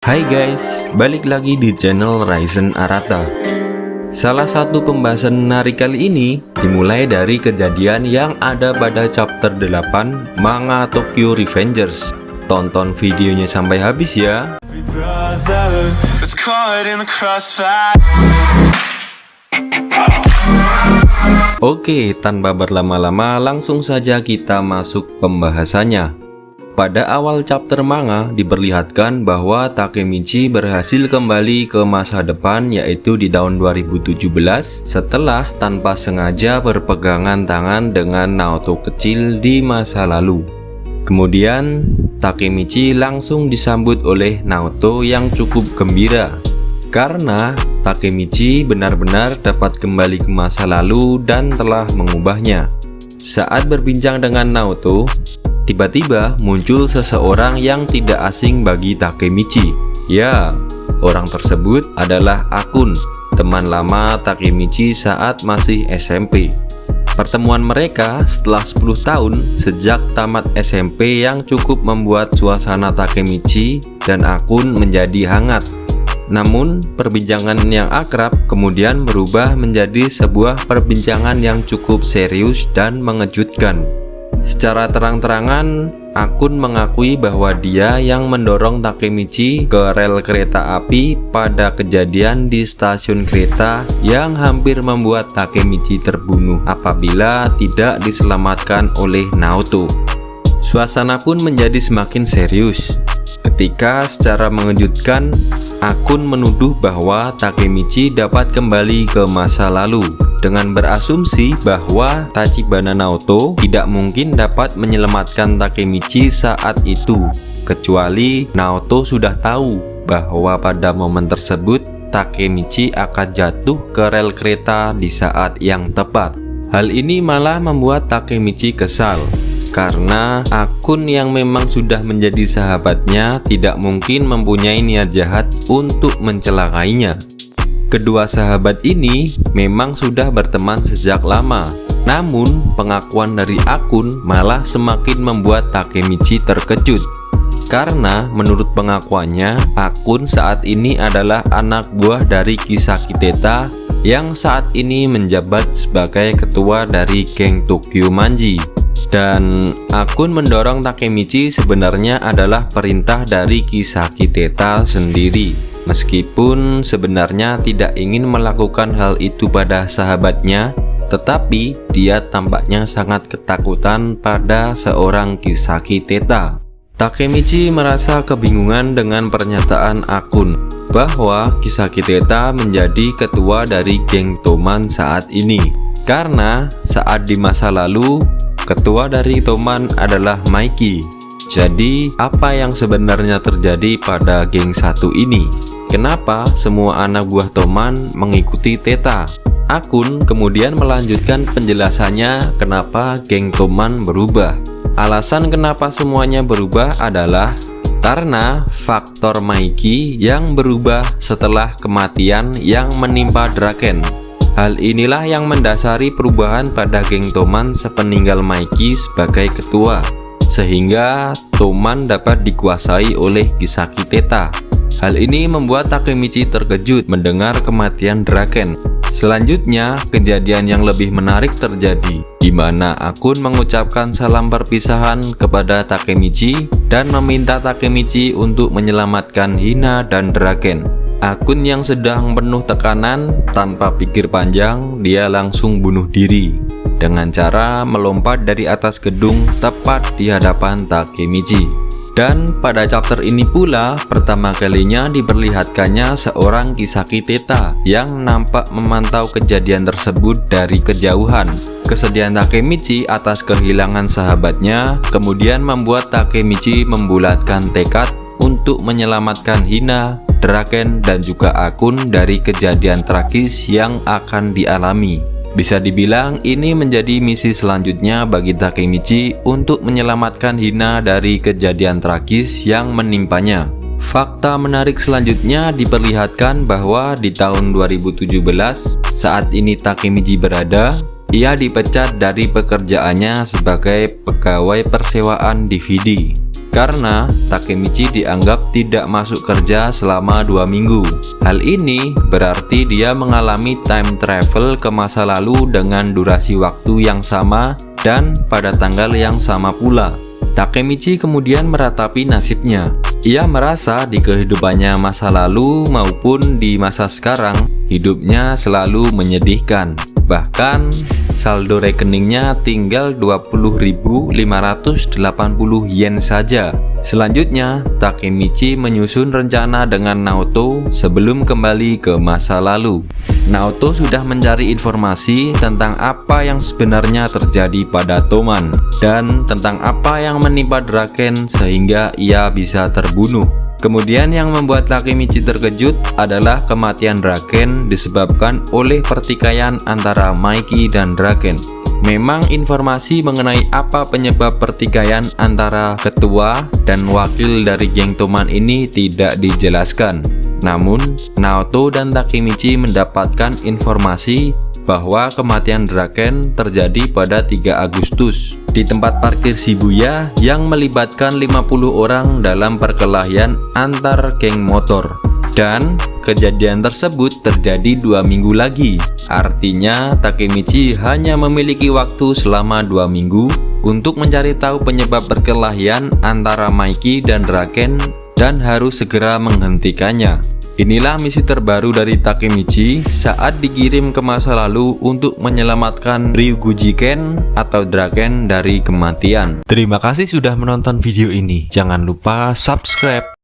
Hai guys, balik lagi di channel Raizen Arata. Salah satu pembahasan menarik kali ini dimulai dari kejadian yang ada pada chapter 8 manga Tokyo Revengers. Tonton videonya sampai habis ya. Oke, tanpa berlama-lama langsung saja kita masuk pembahasannya. Pada awal chapter manga diperlihatkan bahwa Takemichi berhasil kembali ke masa depan, yaitu di tahun 2017 setelah tanpa sengaja berpegangan tangan dengan Naoto kecil di masa lalu. Kemudian Takemichi langsung disambut oleh Naoto yang cukup gembira karena Takemichi benar-benar dapat kembali ke masa lalu dan telah mengubahnya. Saat berbincang dengan Naoto, tiba-tiba muncul seseorang yang tidak asing bagi Takemichi. Ya, orang tersebut adalah Akun, teman lama Takemichi saat masih SMP. Pertemuan mereka setelah 10 tahun sejak tamat SMP yang cukup membuat suasana Takemichi dan Akun menjadi hangat. Namun, perbincangan yang akrab kemudian berubah menjadi sebuah perbincangan yang cukup serius dan mengejutkan. Secara terang-terangan, Akun mengakui bahwa dia yang mendorong Takemichi ke rel kereta api pada kejadian di stasiun kereta yang hampir membuat Takemichi terbunuh apabila tidak diselamatkan oleh Naoto. Suasana pun menjadi semakin serius ketika secara mengejutkan Akun menuduh bahwa Takemichi dapat kembali ke masa lalu dengan berasumsi bahwa Tachibana Naoto tidak mungkin dapat menyelamatkan Takemichi saat itu, kecuali Naoto sudah tahu bahwa pada momen tersebut Takemichi akan jatuh ke rel kereta di saat yang tepat. Hal ini malah membuat Takemichi kesal karena Akun yang memang sudah menjadi sahabatnya tidak mungkin mempunyai niat jahat untuk mencelakainya. Kedua sahabat ini memang sudah berteman sejak lama. Namun pengakuan dari Akun malah semakin membuat Takemichi terkejut. Karena menurut pengakuannya, Akun saat ini adalah anak buah dari Kisaki Teta yang saat ini menjabat sebagai ketua dari geng Tokyo Manji. Dan Akun mendorong Takemichi sebenarnya adalah perintah dari Kisaki Teta sendiri, meskipun sebenarnya tidak ingin melakukan hal itu pada sahabatnya, tetapi dia tampaknya sangat ketakutan pada seorang Kisaki Teta. Takemichi merasa kebingungan dengan pernyataan Akun bahwa Kisaki Teta menjadi ketua dari geng Toman saat ini, karena saat di masa lalu ketua dari Toman adalah Maiki. Jadi, apa yang sebenarnya terjadi pada geng satu ini? Kenapa semua anak buah Toman mengikuti Teta? Akun kemudian melanjutkan penjelasannya kenapa geng Toman berubah. Alasan kenapa semuanya berubah adalah karena faktor Maiki yang berubah setelah kematian yang menimpa Draken. Hal inilah yang mendasari perubahan pada geng Toman sepeninggal Maiki sebagai ketua, sehingga Toman dapat dikuasai oleh Kisaki Teta. Hal ini membuat Takemichi terkejut mendengar kematian Draken. Selanjutnya, kejadian yang lebih menarik terjadi, di mana Akun mengucapkan salam perpisahan kepada Takemichi dan meminta Takemichi untuk menyelamatkan Hina dan Draken. Akun yang sedang penuh tekanan, tanpa pikir panjang, dia langsung bunuh diri dengan cara melompat dari atas gedung tepat di hadapan Takemichi. Dan pada chapter ini pula pertama kalinya diperlihatkannya seorang Kisaki Teta yang nampak memantau kejadian tersebut dari kejauhan. Kesedihan Takemichi atas kehilangan sahabatnya kemudian membuat Takemichi membulatkan tekad untuk menyelamatkan Hina, Draken, dan juga Akun dari kejadian tragis yang akan dialami. Bisa dibilang ini menjadi misi selanjutnya bagi Takemichi untuk menyelamatkan Hina dari kejadian tragis yang menimpanya. Fakta menarik selanjutnya diperlihatkan bahwa di tahun 2017 saat ini Takemichi berada, ia dipecat dari pekerjaannya sebagai pegawai persewaan DVD. karena Takemichi dianggap tidak masuk kerja selama 2 minggu. Hal ini berarti dia mengalami time travel ke masa lalu dengan durasi waktu yang sama dan pada tanggal yang sama pula. Takemichi kemudian meratapi nasibnya. Ia merasa di kehidupannya masa lalu maupun di masa sekarang, hidupnya selalu menyedihkan. Bahkan saldo rekeningnya tinggal 20.580 yen saja. Selanjutnya, Takemichi menyusun rencana dengan Naoto sebelum kembali ke masa lalu. Naoto sudah mencari informasi tentang apa yang sebenarnya terjadi pada Toman dan tentang apa yang menimpa Draken sehingga ia bisa terbunuh. Kemudian yang membuat Takemichi terkejut adalah kematian Draken disebabkan oleh pertikaian antara Maiki dan Draken. Memang informasi mengenai apa penyebab pertikaian antara ketua dan wakil dari geng Toman ini tidak dijelaskan. Namun, Naoto dan Takemichi mendapatkan informasi bahwa kematian Draken terjadi pada 3 Agustus di tempat parkir Shibuya yang melibatkan 50 orang dalam perkelahian antar geng motor. Dan kejadian tersebut terjadi 2 minggu lagi. Artinya Takemichi hanya memiliki waktu selama 2 minggu untuk mencari tahu penyebab perkelahian antara Maiki dan Draken dan harus segera menghentikannya. Inilah misi terbaru dari Takemichi saat dikirim ke masa lalu untuk menyelamatkan Ryuguji-ken atau Draken dari kematian. Terima kasih sudah menonton video ini. Jangan lupa subscribe.